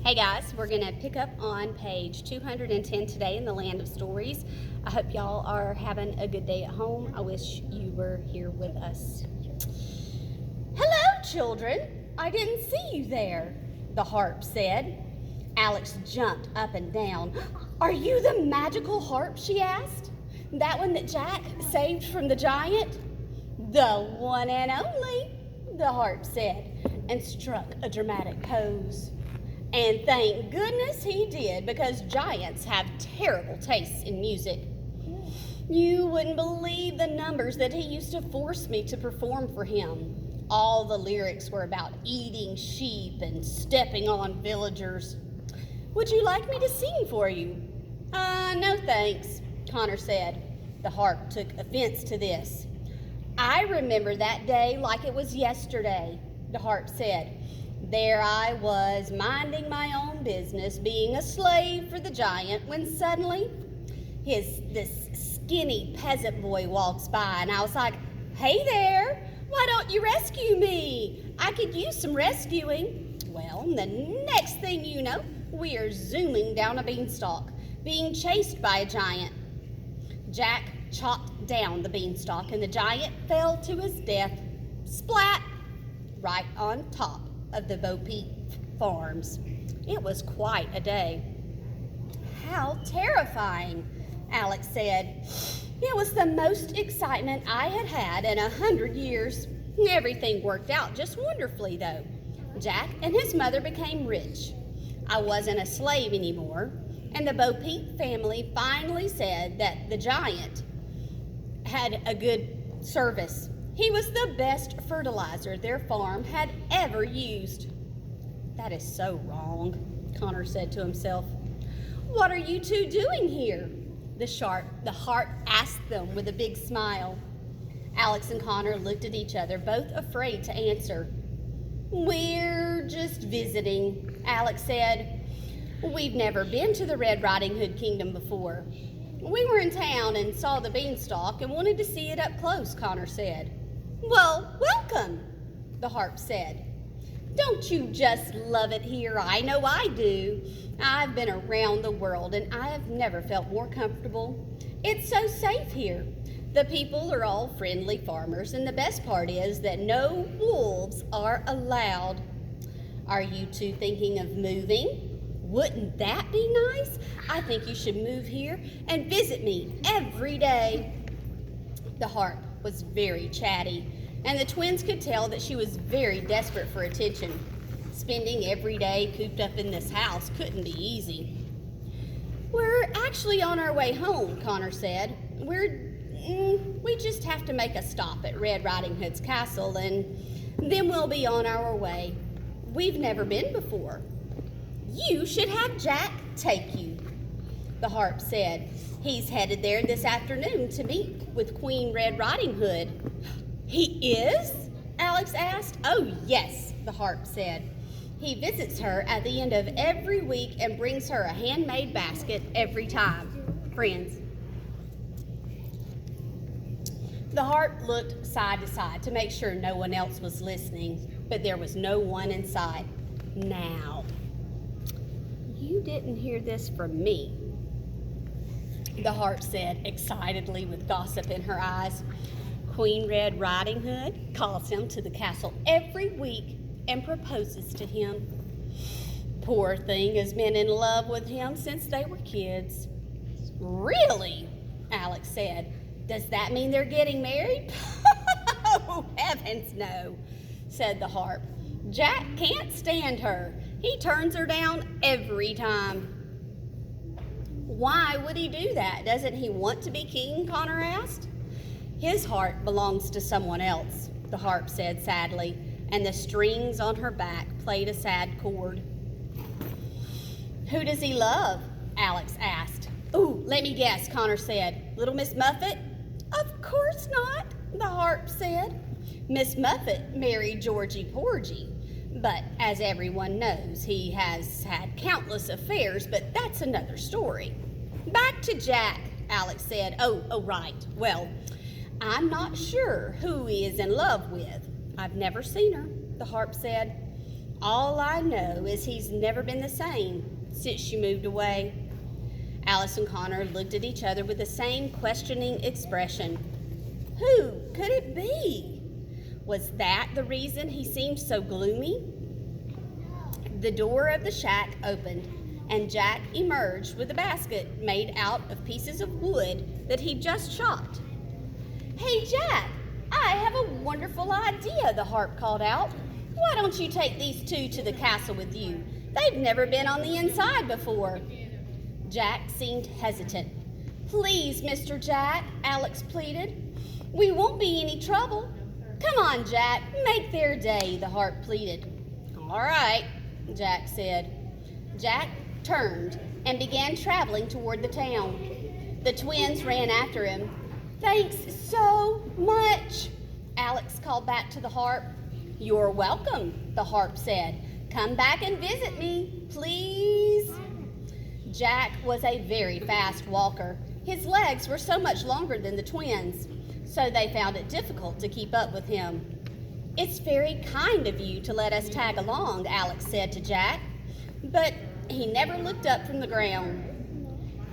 Hey guys, we're going to pick up on page 210 today in the Land of Stories. I hope y'all are having a good day at home. I wish you were here with us. Hello, children. I didn't see you there, the harp said. Alex jumped up and down. Are you the magical harp, she asked. That one that Jack saved from the giant? The one and only, the harp said, and struck a dramatic pose. And thank goodness he did, because giants have terrible tastes in music. You wouldn't believe the numbers that he used to force me to perform for him. All the lyrics were about eating sheep and stepping on villagers. Would you like me to sing for you? No thanks, Connor said. The harp took offense to this. I remember that day like it was yesterday, the harp said. There I was, minding my own business, being a slave for the giant, when suddenly this skinny peasant boy walks by, and I was like, hey there, why don't you rescue me? I could use some rescuing. Well, the next thing you know, we are zooming down a beanstalk, being chased by a giant. Jack chopped down the beanstalk, and the giant fell to his death, splat, right on top of the Bo Peep farms. It was quite a day. How terrifying, Alex said. It was the most excitement I had had in 100 years. Everything worked out just wonderfully, though. Jack and his mother became rich. I wasn't a slave anymore, and the Bo Peep family finally said that the giant had a good service. He was the best fertilizer their farm had ever used. That is so wrong, Connor said to himself. What are you two doing here? The harp asked them with a big smile. Alex and Connor looked at each other, both afraid to answer. We're just visiting, Alex said. We've never been to the Red Riding Hood Kingdom before. We were in town and saw the beanstalk and wanted to see it up close, Connor said. Well, welcome, the harp said. Don't you just love it here? I know I do. I've been around the world and I have never felt more comfortable. It's so safe here. The people are all friendly farmers, and the best part is that no wolves are allowed. Are you two thinking of moving? Wouldn't that be nice? I think you should move here and visit me every day. The harp was very chatty, and the twins could tell that she was very desperate for attention. Spending every day cooped up in this house couldn't be easy. We're actually on our way home, Connor said. We just have to make a stop at Red Riding Hood's castle, and then we'll be on our way. We've never been before. You should have Jack take you, the harp said. He's headed there this afternoon to meet with Queen Red Riding Hood. He is? Alex asked. Oh, yes, the harp said. He visits her at the end of every week and brings her a handmade basket every time. Friends. The harp looked side to side to make sure no one else was listening, but there was no one in sight. Now, you didn't hear this from me, the harp said excitedly with gossip in her eyes. Queen Red Riding Hood calls him to the castle every week and proposes to him. Poor thing has been in love with him since they were kids. Really? Alex said. Does that mean they're getting married? Oh, heavens no, said the harp. Jack can't stand her. He turns her down every time. Why would he do that? Doesn't he want to be king? Connor asked. His heart belongs to someone else, the harp said sadly, and the strings on her back played a sad chord. Who does he love? Alex asked. Ooh, let me guess, Connor said. Little Miss Muffet? Of course not, the harp said. Miss Muffet married Georgie Porgy, but as everyone knows, he has had countless affairs, but that's another story. Back to Jack, Alex said. Oh, right. Well, I'm not sure who he is in love with. I've never seen her, the harp said. All I know is he's never been the same since she moved away. Alice and Connor looked at each other with the same questioning expression. Who could it be? Was that the reason he seemed so gloomy? The door of the shack opened, and Jack emerged with a basket made out of pieces of wood that he'd just chopped. Hey, Jack, I have a wonderful idea, the harp called out. Why don't you take these two to the castle with you? They've never been on the inside before. Jack seemed hesitant. Please, Mr. Jack, Alex pleaded. We won't be any trouble. Come on, Jack, make their day, the harp pleaded. All right, Jack said. Jack turned and began traveling toward the town. The twins ran after him. Thanks so much, Alex called back to the harp. You're welcome, the harp said. Come back and visit me, please. Jack was a very fast walker. His legs were so much longer than the twins, so they found it difficult to keep up with him. It's very kind of you to let us tag along, Alex said to Jack, but he never looked up from the ground.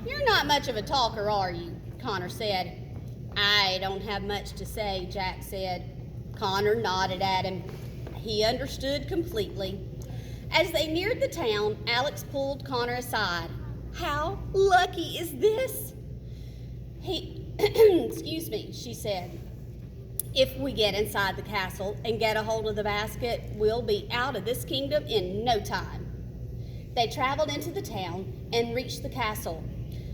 You're not much of a talker, are you? Connor said. I don't have much to say, Jack said. Connor nodded at him. He understood completely. As they neared the town, Alex pulled Connor aside. How lucky is this? Excuse me, she said. If we get inside the castle and get a hold of the basket, we'll be out of this kingdom in no time. They traveled into the town and reached the castle.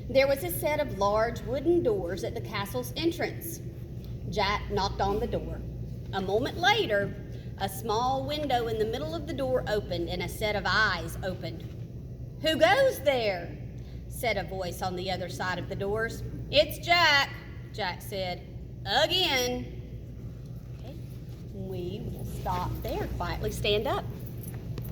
There was a set of large wooden doors at the castle's entrance. Jack knocked on the door. A moment later, a small window in the middle of the door opened and a set of eyes opened. Who goes there? Said a voice on the other side of the doors. It's Jack, Jack said. Again. Okay. We will stop there. Quietly stand up.